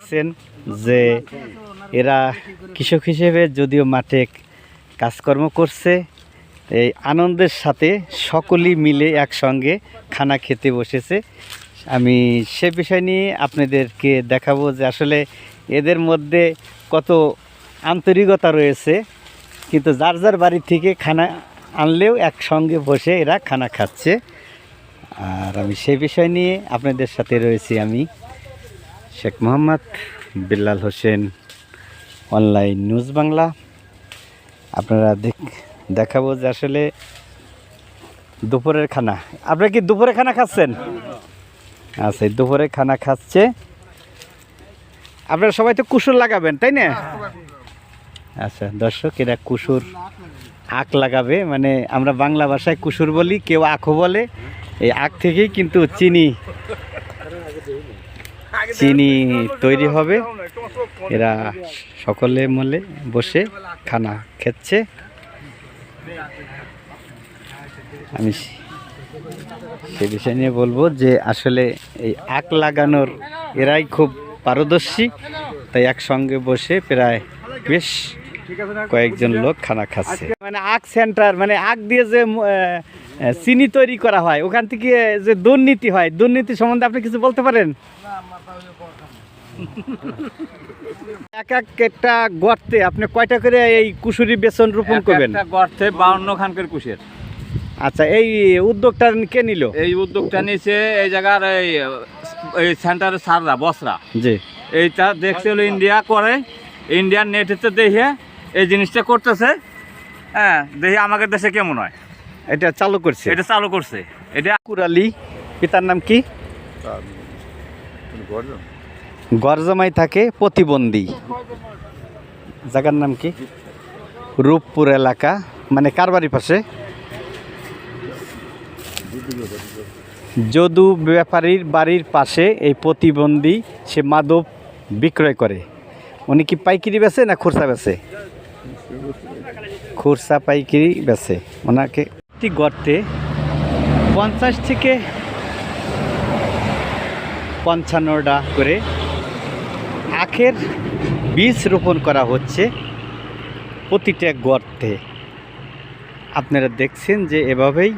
দেখছেন যে এরা কৃষক হিসেবে যদিও মাঠে কাজকর্ম করছে, এই আনন্দের সাথে সকলেই মিলে একসঙ্গে খানা খেতে বসেছে। আমি সে বিষয় নিয়ে আপনাদেরকে দেখাবো যে আসলে এদের মধ্যে কত আন্তরিকতা রয়েছে, কিন্তু যার যার বাড়ি থেকে খানা আনলেও একসঙ্গে বসে এরা খানা খাচ্ছে। আর আমি সেই বিষয় নিয়ে আপনাদের সাথে রয়েছি আমি শেখ মোহাম্মদ বিল্লাল হোসেন, অনলাইন নিউজ বাংলা। আপনারা দেখাবো যে আসলে দুপুরের খানা, আপনারা কি দুপুরে খানা খাচ্ছেন? আচ্ছা, দুপুরে খানা খাচ্ছে। আপনারা সবাই তো কুসুর লাগাবেন, তাই না? আচ্ছা দর্শক, এরা কুসুর আখ লাগাবে, মানে আমরা বাংলা ভাষায় কুসুর বলি, কেউ আখও বলে। এই আখ থেকেই কিন্তু চিনি তৈরি হবে। এরা সকলে মিলে বসে খানা খেচ্ছে। আমি সে বিষয় নিয়ে বলবো যে আসলে এই আখ লাগানোর এরাই খুব পারদর্শী, তাই একসঙ্গে বসে প্রায় বেশ কয়েকজন লোক খানা খাচ্ছে। মানে আখ সেন্টার, মানে আখ দিয়ে যে চিনি তৈরি করা হয়, ওখান থেকে যে দুর্নীতি হয়, দুর্নীতি সম্বন্ধে আপনি কিছু বলতে পারেন? এক একটা গর্তে আপনি কয়টা করে এই কুশুরি বেসন রোপণ করবেন? গর্তে 52 খান করে কুশের। আচ্ছা, এই উদ্যোগটা কে নিল? এই উদ্যোগটা নিয়েছে এই জায়গার এই সেন্টারের সাররা বসরা। জি, এইটা দেখছে হলো ইন্ডিয়া করে, ইন্ডিয়ান নেটেতে দেখে এই জিনিসটা করতেছে। হ্যাঁ, দেখি আমাদের দেশে কেমন হয়। এটা চালু করছে, এটা চালু করছে। এটা কুরালি, পিতার নাম কি? গরজমাই থাকে প্রতিবন্ধী। জায়গার নাম কি? রূপপুর এলাকা, মানে কার বাড়ির পাশে? যদু ব্যাপারীর বাড়ির পাশে এই প্রতিবন্ধী সে মাদক বিক্রয় করে। উনি কি পাইকারি বেচে না খুরসা বেচে? খুরসা পাইকারি বেচে। ওনাকে একটি গর্তে 50 থেকে 55টা করে আখের বীজ রোপণ করা হচ্ছে প্রতিটা গর্তে। আপনারা দেখছেন যে এভাবেই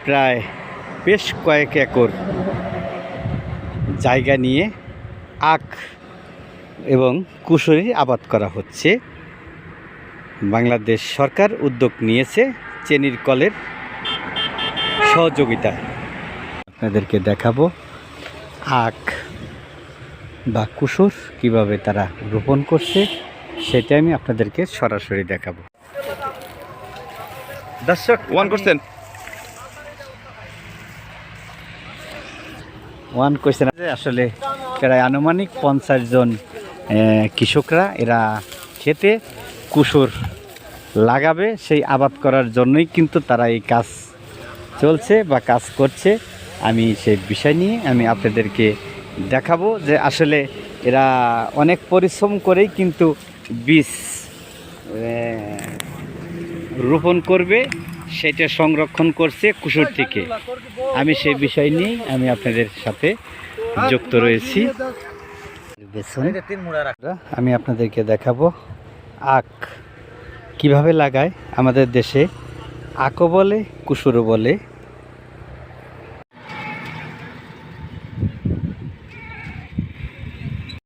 প্রায় বেশ কয়েক একর জায়গা নিয়ে আখ এবং কুশরি আবাদ করা হচ্ছে। বাংলাদেশ সরকার উদ্যোগ নিয়েছে চেনির কলের সহযোগিতায়। আপনাদেরকে দেখাবো আখ বা কুসুর কিভাবে তারা রোপণ করছে, সেটা আমি আপনাদেরকে সরাসরি দেখাবো। দর্শক, ওয়ান করছেন আসলে প্রায় আনুমানিক 50 জন কৃষকরা এরা খেতে কুসুর লাগাবে, সেই আবাদ করার জন্যই কিন্তু তারা এই কাজ চলছে বা কাজ করছে। আমি সেই বিষয় নিয়ে আমি আপনাদেরকে দেখাবো যে আসলে এরা অনেক পরিশ্রম করেই কিন্তু বীজ রোপণ করবে, সেটা সংরক্ষণ করছে কুসুর থেকে। আমি সেই বিষয় নিয়ে আমি আপনাদের সাথে যুক্ত রয়েছি। আমি আপনাদেরকে দেখাবো আখ কিভাবে লাগায়। আমাদের দেশে আখও বলে, কুসুরও বলে।